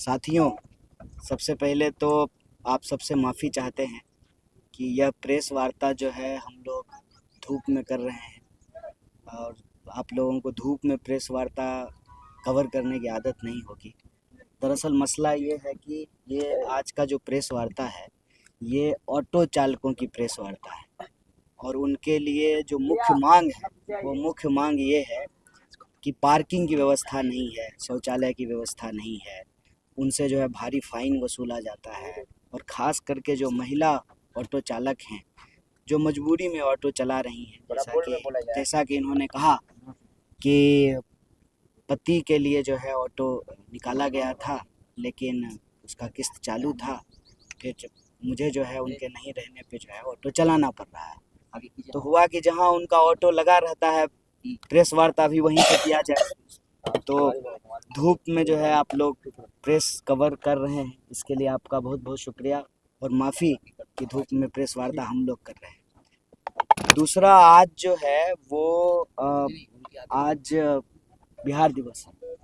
साथियों, सबसे पहले तो आप सबसे माफ़ी चाहते हैं कि यह प्रेस वार्ता जो है हम लोग धूप में कर रहे हैं और आप लोगों को धूप में प्रेस वार्ता कवर करने की आदत नहीं होगी। दरअसल मसला ये है कि ये आज का जो प्रेस वार्ता है ये ऑटो चालकों की प्रेस वार्ता है और उनके लिए जो मुख्य मांग है वो मुख्य मांग ये है कि पार्किंग की व्यवस्था नहीं है, शौचालय की व्यवस्था नहीं है, उनसे जो है भारी फाइन वसूला जाता है। और ख़ास करके जो महिला ऑटो चालक हैं जो मजबूरी में ऑटो चला रही हैं, जैसा कि इन्होंने कहा कि पति के लिए जो है ऑटो निकाला गया था लेकिन उसका किस्त चालू था, फिर मुझे जो है उनके नहीं रहने पे जो है ऑटो चलाना पड़ रहा है। तो हुआ कि जहाँ उनका ऑटो लगा रहता है प्रेस वार्ता भी वहीं से किया जाए। तो धूप में जो है आप लोग प्रेस कवर कर रहे हैं, इसके लिए आपका बहुत बहुत शुक्रिया और माफ़ी कि धूप में प्रेस वार्ता हम लोग कर रहे हैं। दूसरा, आज जो है वो आज बिहार दिवस है,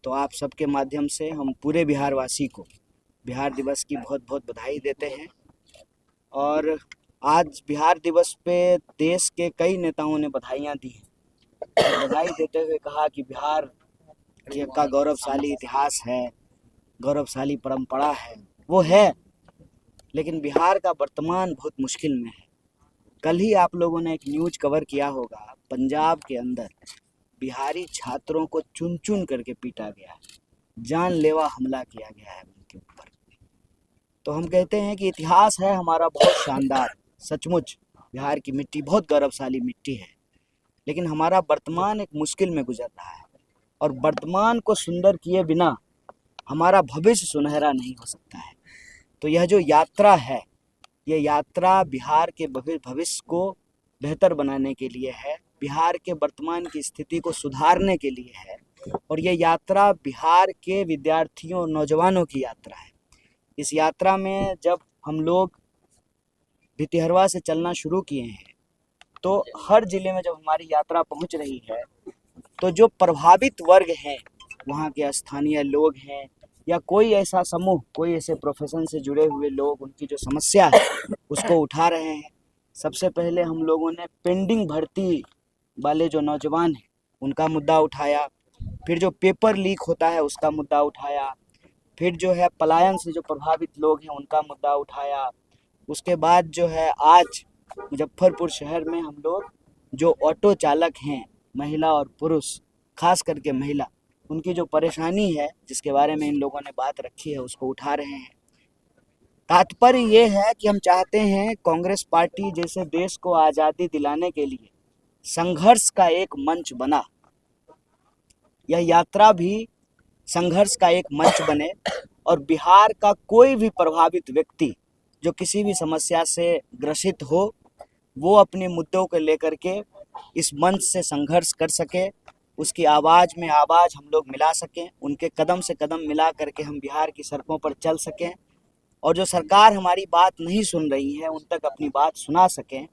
तो आप सबके माध्यम से हम पूरे बिहारवासी को बिहार दिवस की बहुत बहुत बधाई देते हैं। और आज बिहार दिवस पे देश के कई नेताओं ने बधाइयाँ दी हैं। बधाई देते हुए कहा कि बिहार का गौरवशाली इतिहास है, गौरवशाली परंपरा है, वो है, लेकिन बिहार का वर्तमान बहुत मुश्किल में है। कल ही आप लोगों ने एक न्यूज़ कवर किया होगा, पंजाब के अंदर बिहारी छात्रों को चुन चुन करके पीटा गया है, जानलेवा हमला किया गया है उनके ऊपर। तो हम कहते हैं कि इतिहास है हमारा बहुत शानदार, सचमुच बिहार की मिट्टी बहुत गौरवशाली मिट्टी है, लेकिन हमारा वर्तमान एक मुश्किल में गुजर रहा है और वर्तमान को सुंदर किए बिना हमारा भविष्य सुनहरा नहीं हो सकता है। तो यह जो यात्रा है, ये यात्रा बिहार के भविष्य को बेहतर बनाने के लिए है, बिहार के वर्तमान की स्थिति को सुधारने के लिए है और ये यात्रा बिहार के विद्यार्थियों नौजवानों की यात्रा है। इस यात्रा में जब हम लोग भितिहरवा से चलना शुरू किए हैं तो हर जिले में जब हमारी यात्रा पहुंच रही है तो जो प्रभावित वर्ग हैं, वहाँ के स्थानीय लोग हैं या कोई ऐसा समूह, कोई ऐसे प्रोफेशन से जुड़े हुए लोग, उनकी जो समस्या है उसको उठा रहे हैं। सबसे पहले हम लोगों ने पेंडिंग भर्ती वाले जो नौजवान हैं उनका मुद्दा उठाया, फिर जो पेपर लीक होता है उसका मुद्दा उठाया, फिर जो है पलायन से जो प्रभावित लोग हैं उनका मुद्दा उठाया। उसके बाद जो है आज मुजफ्फरपुर शहर में हम लोग जो ऑटो चालक हैं, महिला और पुरुष, खास करके महिला, उनकी जो परेशानी है जिसके बारे में इन लोगों ने बात रखी है उसको उठा रहे हैं। तात्पर्य ये है कि हम चाहते हैं कांग्रेस पार्टी जैसे देश को आज़ादी दिलाने के लिए संघर्ष का एक मंच बना, यह यात्रा भी संघर्ष का एक मंच बने और बिहार का कोई भी प्रभावित व्यक्ति जो किसी भी समस्या से ग्रसित हो वो अपने मुद्दों को लेकर के इस मंच से संघर्ष कर सके, उसकी आवाज़ में आवाज़ हम लोग मिला सकें, उनके कदम से कदम मिला करके हम बिहार की सड़कों पर चल सकें और जो सरकार हमारी बात नहीं सुन रही है उन तक अपनी बात सुना सकें।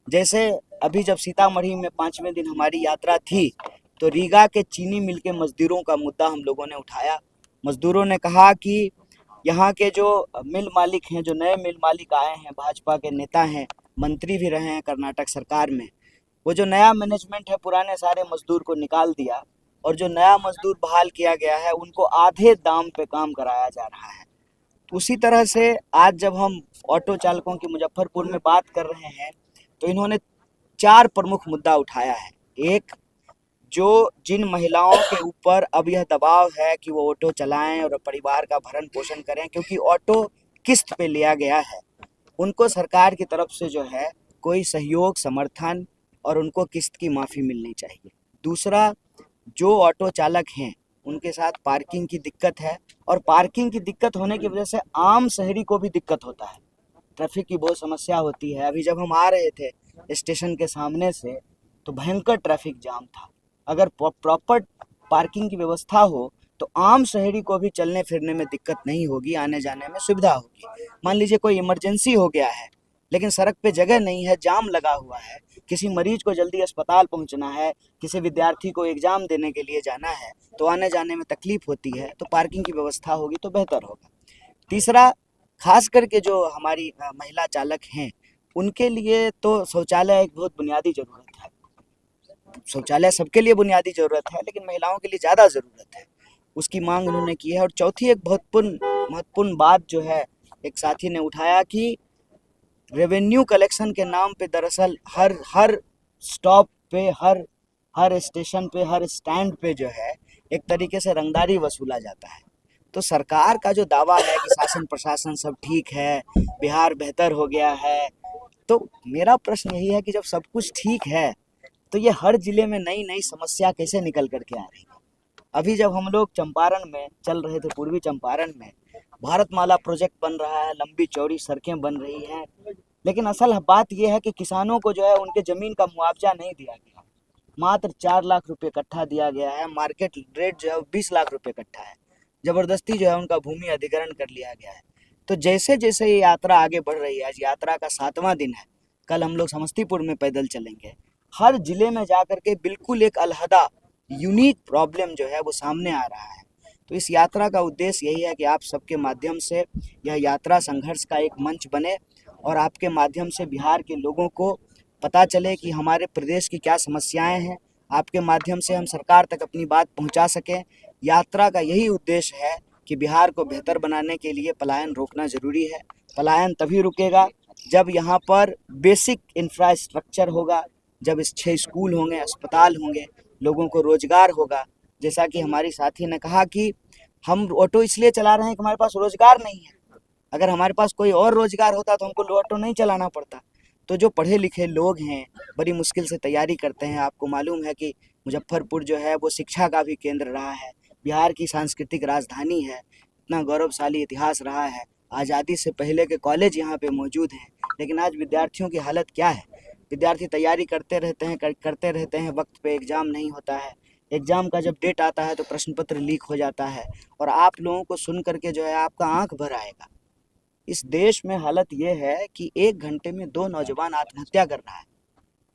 जैसे अभी जब सीतामढ़ी में 5वें दिन हमारी यात्रा थी तो रीगा के चीनी मिल के मजदूरों का मुद्दा हम लोगों ने उठाया। मजदूरों ने कहा कि यहाँ के जो मिल मालिक हैं, जो नए मिल मालिक आए हैं, भाजपा के नेता हैं, मंत्री भी रहे हैं कर्नाटक सरकार में, वो जो नया मैनेजमेंट है पुराने सारे मजदूर को निकाल दिया और जो नया मजदूर बहाल किया गया है उनको आधे दाम पे काम कराया जा रहा है। उसी तरह से आज जब हम ऑटो चालकों की मुजफ्फरपुर में बात कर रहे हैं तो इन्होंने 4 प्रमुख मुद्दा उठाया है। एक, जो जिन महिलाओं के ऊपर अब यह दबाव है कि वो ऑटो चलाएं और परिवार का भरण पोषण करें क्योंकि ऑटो किस्त पे लिया गया है, उनको सरकार की तरफ से जो है कोई सहयोग, समर्थन और उनको किस्त की माफ़ी मिलनी चाहिए। दूसरा, जो ऑटो चालक हैं उनके साथ पार्किंग की दिक्कत है और पार्किंग की दिक्कत होने की वजह से आम शहरी को भी दिक्कत होता है, ट्रैफिक की बहुत समस्या होती है। अभी जब हम आ रहे थे स्टेशन के सामने से तो भयंकर ट्रैफिक जाम था। अगर प्रॉपर पार्किंग की व्यवस्था हो तो आम शहरी को भी चलने फिरने में दिक्कत नहीं होगी, आने जाने में सुविधा होगी। मान लीजिए कोई इमरजेंसी हो गया है लेकिन सड़क पे जगह नहीं है, जाम लगा हुआ है, किसी मरीज को जल्दी अस्पताल पहुंचना है, किसी विद्यार्थी को एग्ज़ाम देने के लिए जाना है तो आने जाने में तकलीफ़ होती है, तो पार्किंग की व्यवस्था होगी तो बेहतर होगा। तीसरा, खास करके जो हमारी महिला चालक हैं उनके लिए तो शौचालय एक बहुत बुनियादी ज़रूरत है। शौचालय सबके लिए बुनियादी ज़रूरत है, लेकिन महिलाओं के लिए ज़्यादा ज़रूरत है। उसकी मांग उन्होंने की है। और चौथी एक बहुत महत्वपूर्ण बात जो है एक साथी ने उठाया कि रेवेन्यू कलेक्शन के नाम पे दरअसल हर स्टॉप पे, हर स्टेशन पे, हर स्टैंड पे जो है एक तरीके से रंगदारी वसूला जाता है। तो सरकार का जो दावा है कि शासन प्रशासन सब ठीक है, बिहार बेहतर हो गया है, तो मेरा प्रश्न यही है कि जब सब कुछ ठीक है तो ये हर जिले में नई नई समस्या कैसे निकल करके आ रही है। अभी जब हम लोग चंपारण में चल रहे थे, पूर्वी चंपारण में भारतमाला प्रोजेक्ट बन रहा है, लंबी चौड़ी सड़कें बन रही हैं, लेकिन असल बात यह है कि किसानों को जो है उनके ज़मीन का मुआवजा नहीं दिया गया। मात्र 4 लाख रुपए कट्ठा दिया गया है। मार्केट रेट जो है 20 लाख रुपए कट्ठा है। ज़बरदस्ती जो है उनका भूमि अधिग्रहण कर लिया गया है। तो जैसे जैसे ये यात्रा आगे बढ़ रही है, आज यात्रा का 7वां दिन है, कल हम लोग समस्तीपुर में पैदल चलेंगे। हर जिले में जा कर के बिल्कुल एक अलहदा यूनिक प्रॉब्लम जो है वो सामने आ रहा है। तो इस यात्रा का उद्देश्य यही है कि आप सबके माध्यम से यह यात्रा संघर्ष का एक मंच बने और आपके माध्यम से बिहार के लोगों को पता चले कि हमारे प्रदेश की क्या समस्याएं हैं। आपके माध्यम से हम सरकार तक अपनी बात पहुंचा सकें। यात्रा का यही उद्देश्य है कि बिहार को बेहतर बनाने के लिए पलायन रोकना ज़रूरी है। पलायन तभी रुकेगा जब यहाँ पर बेसिक इंफ्रास्ट्रक्चर होगा, जब 6 स्कूल होंगे, अस्पताल होंगे, लोगों को रोज़गार होगा। जैसा कि हमारी साथी ने कहा कि हम ऑटो इसलिए चला रहे हैं कि हमारे पास रोज़गार नहीं है। अगर हमारे पास कोई और रोज़गार होता तो हमको ऑटो नहीं चलाना पड़ता। तो जो पढ़े लिखे लोग हैं बड़ी मुश्किल से तैयारी करते हैं। आपको मालूम है कि मुजफ्फरपुर जो है वो शिक्षा का भी केंद्र रहा है, बिहार की सांस्कृतिक राजधानी है, इतना गौरवशाली इतिहास रहा है। आज़ादी से पहले के कॉलेज यहाँ पे मौजूद हैं, लेकिन आज विद्यार्थियों की हालत क्या है। विद्यार्थी तैयारी करते रहते हैं, वक्त पे एग्ज़ाम नहीं होता है। एग्ज़ाम का जब डेट आता है तो प्रश्न पत्र लीक हो जाता है और आप लोगों को सुन करके जो है आपका आँख भर आएगा। इस देश में हालत ये है कि 1 घंटे में 2 नौजवान आत्महत्या कर रहा है।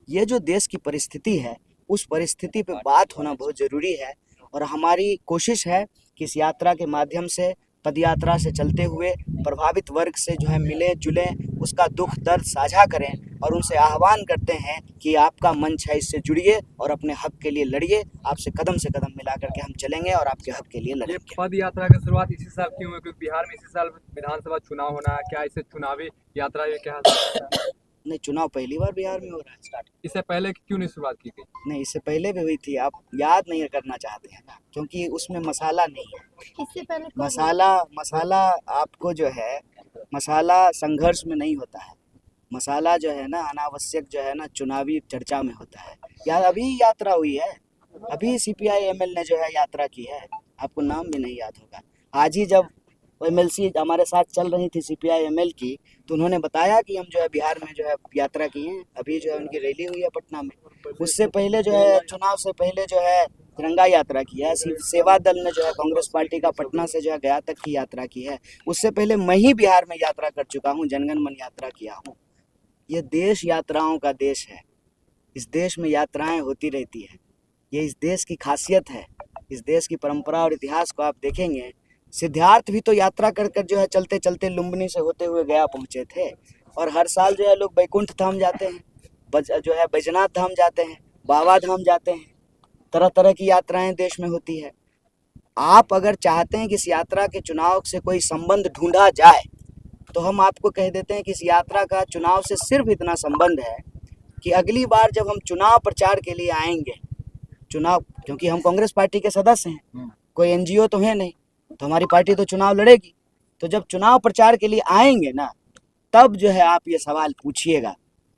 ये जो देश की परिस्थिति है, उस परिस्थिति पे बात होना बहुत ज़रूरी है। और हमारी कोशिश है कि इस यात्रा के माध्यम से, पद यात्रा से चलते हुए प्रभावित वर्ग से जो है मिलें जुलें, उसका दुख दर्द साझा करें और उनसे आह्वान करते हैं कि आपका मंच है, इससे जुड़िए और अपने हक के लिए लड़िए। आपसे कदम से कदम मिला करके हम चलेंगे और आपके हक के लिए ये लड़ेंगे। पद यात्रा की शुरुआत इसी साल क्यों हुई? क्योंकि बिहार में इसी साल विधानसभा चुनाव होना है। क्या इसे चुनावी यात्रा ये क्या नहीं, चुनाव पहली बार बिहार में हो रहा है स्टार्ट। इससे पहले क्यों नहीं शुरुआत की गई? नहीं, इससे पहले भी हुई थी। आप याद नहीं करना चाहते हैं ना, क्योंकि उसमें मसाला नहीं है। इससे पहले मसाला आपको जो है, मसाला संघर्ष में नहीं होता है। मसाला जो है ना अनावश्यक जो है ना चुनावी चर्चा में होता है। यार अभी यात्रा हुई है, अभी सीपीआई एमएल ने जो है यात्रा की है, आपको नाम भी नहीं याद होगा। आज ही जब एमएलसी हमारे साथ चल रही थी सीपीआई एमएल की, तो उन्होंने बताया कि हम जो है बिहार में जो है यात्रा की है। अभी जो है उनकी रैली हुई है पटना में। उससे पहले जो है चुनाव से पहले जो है तिरंगा यात्रा की है। सेवा दल ने जो है कांग्रेस पार्टी का पटना से जो है गया तक की यात्रा की है। उससे पहले मैं ही बिहार में यात्रा कर चुका हूँ, जनगण मन यात्रा किया हूँ। ये देश यात्राओं का देश है। इस देश में यात्राएं होती रहती है, ये इस देश की खासियत है। इस देश की परंपरा और इतिहास को आप देखेंगे, सिद्धार्थ भी तो यात्रा कर कर जो है चलते चलते लुम्बिनी से होते हुए गया पहुँचे थे। और हर साल जो है लोग बैकुंठ धाम जाते हैं, जो है बैजनाथ धाम जाते हैं, बाबा धाम जाते हैं। तरह तरह की यात्राएं देश में होती है। आप अगर चाहते हैं कि इस यात्रा के चुनाव से कोई संबंध ढूंढा जाए, तो हम आपको कह देते हैं कि इस यात्रा का चुनाव से सिर्फ इतना संबंध है कि अगली बार जब हम चुनाव प्रचार के लिए आएंगे, क्योंकि हम कांग्रेस पार्टी के सदस्य हैं, कोई एनजीओ तो है नहीं, तो हमारी पार्टी तो चुनाव लड़ेगी। तो जब चुनाव प्रचार के लिए आएंगे ना, तब जो है आप ये सवाल पूछिएगा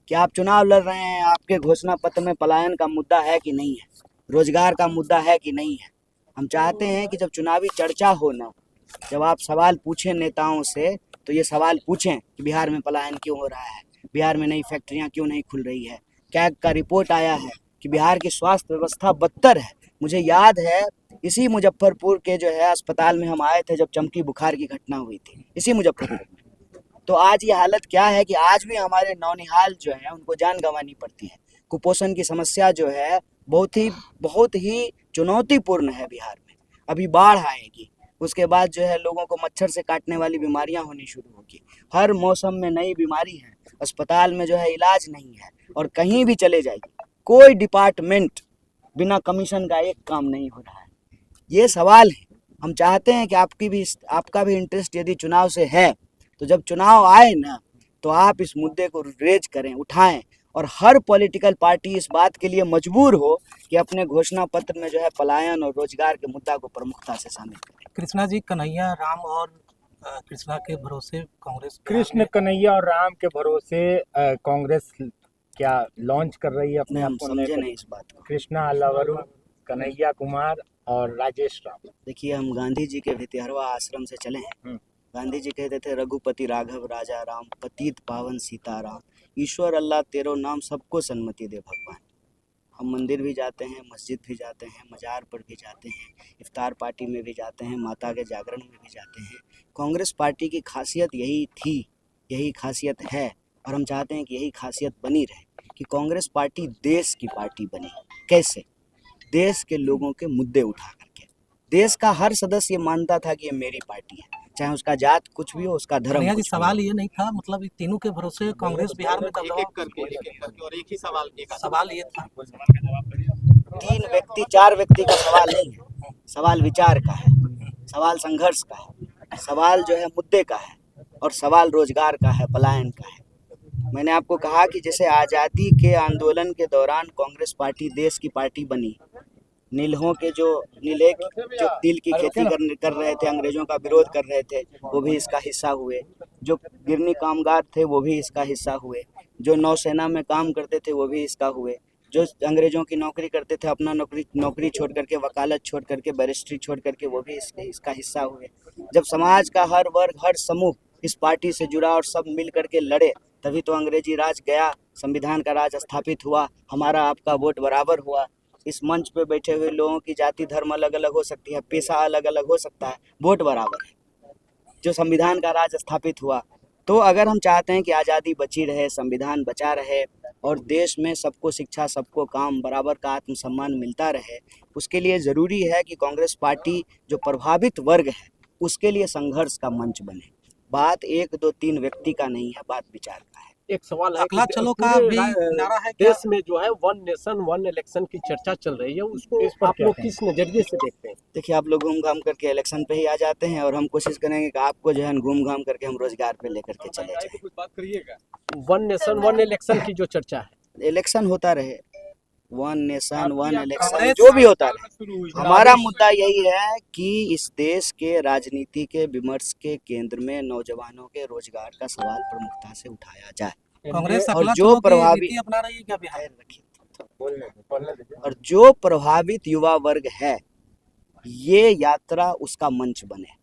कि आप चुनाव लड़ रहे हैं, आपके घोषणा पत्र में पलायन का मुद्दा है कि नहीं है, रोजगार का मुद्दा है कि नहीं है। हम चाहते हैं कि जब चुनावी चर्चा हो ना, जब आप सवाल पूछें नेताओं से, तो ये सवाल पूछें कि बिहार में पलायन क्यों हो रहा है, बिहार में नई फैक्ट्रियां क्यों नहीं खुल रही है। कैग का रिपोर्ट आया है कि बिहार की स्वास्थ्य व्यवस्था बदतर है। मुझे याद है इसी मुजफ्फरपुर के जो है अस्पताल में हम आए थे जब चमकी बुखार की घटना हुई थी, इसी मुजफ्फरपुर में। तो आज ये हालत क्या है कि आज भी हमारे नौनिहाल जो है उनको जान गंवानी पड़ती है। कुपोषण की समस्या जो है बहुत ही चुनौतीपूर्ण है बिहार में। अभी बाढ़ आएगी, उसके बाद जो है लोगों को मच्छर से काटने वाली बीमारियां होनी शुरू होगी। हर मौसम में नई बीमारी है, अस्पताल में जो है इलाज नहीं है, और कहीं भी चले जाइए कोई डिपार्टमेंट बिना कमीशन का एक काम नहीं हो रहा है। ये सवाल है। हम चाहते हैं कि आपका भी इंटरेस्ट यदि चुनाव से है, तो जब चुनाव आए ना, तो आप इस मुद्दे को रेज करें, उठाएं, और हर पॉलिटिकल पार्टी इस बात के लिए मजबूर हो कि अपने घोषणा पत्र में जो है पलायन और रोजगार के मुद्दा को प्रमुखता से शामिल करें। कृष्णा जी, कन्हैया राम और कृष्णा के भरोसे कांग्रेस कृष्ण कन्हैया और राम के भरोसे कांग्रेस क्या लॉन्च कर रही है अपने नहीं, हम आप को? समझे नहीं इस बात को। कृष्णा अलावरू, कन्हैया कुमार और राजेश राम। देखिए, हम गांधी जी के भितिहरवा आश्रम से चले हैं। गांधी जी कहते थे, रघुपति राघव राजा राम, पतित पावन सीताराम, ईश्वर अल्लाह तेरो नाम, सबको सन्मति दे भगवान। हम मंदिर भी जाते हैं, मस्जिद भी जाते हैं, मजार पर भी जाते हैं, इफ्तार पार्टी में भी जाते हैं, माता के जागरण में भी जाते हैं। कांग्रेस पार्टी की खासियत यही थी, यही खासियत है, और हम चाहते हैं कि यही खासियत बनी रहे कि कांग्रेस पार्टी देश की पार्टी बने। कैसे? देश के लोगों के मुद्दे उठा करके। देश का हर सदस्य ये मानता था कि ये मेरी पार्टी है, चाहे उसका जात कुछ भी हो, उसका धर्म कन्हैया जी, कुछ भी हो। सवाल ये नहीं था, मतलब इन तीनों के भरोसे कांग्रेस बिहार में दबदबा, और एक ही सवाल सवाल ये था। 3 व्यक्ति 4 व्यक्ति का सवाल नहीं है, सवाल विचार का है, सवाल संघर्ष का है, सवाल जो है मुद्दे का है, और सवाल रोजगार का है, पलायन का है। मैंने आपको कहा कि जैसे आज़ादी के आंदोलन के दौरान कांग्रेस पार्टी देश की पार्टी बनी। नीलहों के जो तिल की खेती कर रहे थे, अंग्रेजों का विरोध कर रहे थे, वो भी इसका हिस्सा हुए। जो गिरनी कामगार थे वो भी इसका हिस्सा हुए। जो नौसेना में काम करते थे वो भी इसका हुए। जो अंग्रेजों की नौकरी करते थे, अपना नौकरी छोड़ करके, वकालत छोड़ करके, बैरिस्ट्री छोड़ करके, वो भी इसका हिस्सा हुए। जब समाज का हर वर्ग, हर समूह इस पार्टी से जुड़ा और सब मिल करके लड़े, तभी तो अंग्रेजी राज गया, संविधान का राज स्थापित हुआ, हमारा आपका वोट बराबर हुआ। इस मंच पे बैठे हुए लोगों की जाति धर्म अलग अलग हो सकती है, पेशा अलग अलग हो सकता है, वोट बराबर है, जो संविधान का राज स्थापित हुआ। तो अगर हम चाहते हैं कि आज़ादी बची रहे, संविधान बचा रहे, और देश में सबको शिक्षा, सबको काम, बराबर का आत्मसम्मान मिलता रहे, उसके लिए ज़रूरी है कि कांग्रेस पार्टी जो प्रभावित वर्ग है उसके लिए संघर्ष का मंच बने। बात 1, 2, 3 व्यक्ति का नहीं है, बात विचार का है। एक सवाल है अगला कि चलो का पूरे भी नारा है क्या? देश में जो है वन नेशन वन इलेक्शन की चर्चा चल रही है, उसको इस पर आप क्या लोग कहें? किस नजरिए से देखते हैं? देखिए, आप लोग घूम घाम करके इलेक्शन पे ही आ जाते हैं, और हम कोशिश करेंगे कि आपको जो है घूम घाम करके हम रोजगार पे लेकर के चले जाएं। कुछ बात करिएगा। वन नेशन वन इलेक्शन की जो चर्चा है, इलेक्शन होता रहे, one nation one election Congress जो भी होता रहे, शुरू हुई हमारा मुद्दा यही है कि इस देश के राजनीति के विमर्श के केंद्र में नौजवानों के रोजगार का सवाल प्रमुखता से उठाया जाए। कांग्रेस और अगला जो चलो की प्रभावी- नीति अपना रही है क्या बिहार? और जो प्रभावित युवा वर्ग है, ये यात्रा उसका मंच बने।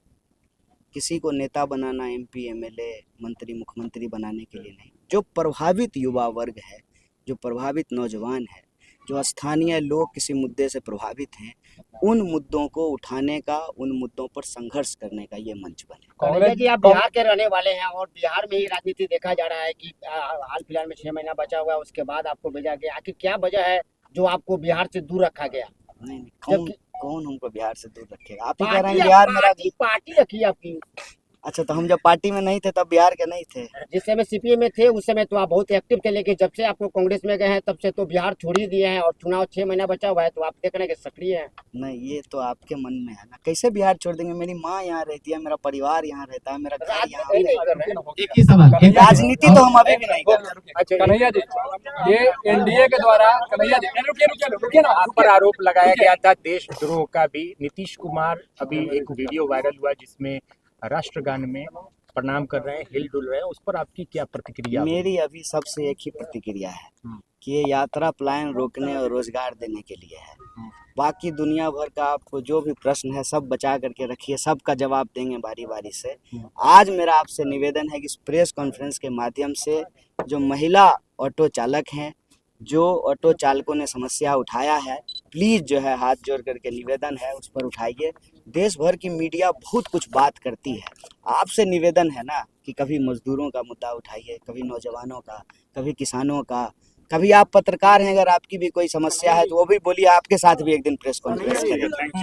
किसी को नेता बनाना, MP, MLA, मंत्री, मुख्यमंत्री बनाने के लिए नहीं। जो प्रभावित युवा वर्ग है, जो प्रभावित नौजवान है, जो स्थानीय लोग किसी मुद्दे से प्रभावित हैं, उन मुद्दों को उठाने का, उन मुद्दों पर संघर्ष करने का ये मंच बने। कन्हैया जी, आप बिहार के रहने वाले हैं और बिहार में ही राजनीति देखा जा रहा है कि हाल फिलहाल में 6 महीना बचा हुआ है, उसके बाद आपको भेजा गया। आखिर क्या वजह है जो आपको बिहार से दूर रखा गया? नहीं, जबकि- कौन हमको बिहार से दूर रखेगा? आप ही कह रहे हैं बिहार मेरा। पार्टी रखी आपकी। अच्छा, तो हम जब पार्टी में नहीं थे तब बिहार के नहीं थे। जिस समय CPM में थे उस समय तो आप बहुत एक्टिव थे, लेकिन जब से आपको कांग्रेस में गए हैं तब से तो बिहार छोड़ ही दिए हैं, और चुनाव 6 महीना बचा हुआ है तो आप देख रहे हैं कि सक्रिय हैं। नहीं, ये तो आपके मन में है ना। कैसे बिहार छोड़ देंगे? मेरी माँ यहाँ रहती है, मेरा परिवार यहाँ रहता है, मेरा घर यहाँ राजनीति नहीं कर रहे हैं। एक ही सवाल। राजनीति तो हम अभी भी नहीं कर रहे। अच्छा कन्हैया जी, ये NDA के द्वारा, कन्हैया जी रुकिए ना, आप पर आरोप लगाया गया था देशद्रोह का भी। नीतीश कुमार अभी एक वीडियो वायरल हुआ जिसमें राष्ट्रगान में प्रणाम कर रहे हैं, हिल डुल रहे हैं, उस पर आपकी क्या प्रतिक्रिया? मेरी अभी सबसे एक ही प्रतिक्रिया है कि ये यात्रा पलायन रोकने और रोजगार देने के लिए है। बाकी दुनिया भर का आपको जो भी प्रश्न है सब बचा करके रखिए, सबका जवाब देंगे बारी बारी से। आज मेरा आपसे निवेदन है कि इस प्रेस कॉन्फ्रेंस के माध्यम से जो महिला ऑटो चालक हैं, जो ऑटो चालकों ने समस्या उठाया है, प्लीज़ जो है हाथ जोड़ करके निवेदन है उस पर उठाइए। देश भर की मीडिया बहुत कुछ बात करती है, आपसे निवेदन है ना कि कभी मजदूरों का मुद्दा उठाइए, कभी नौजवानों का, कभी किसानों का, कभी आप पत्रकार हैं, अगर आपकी भी कोई समस्या है तो वो भी बोलिए, आपके साथ भी एक दिन प्रेस कॉन्फ्रेंस करेंगे।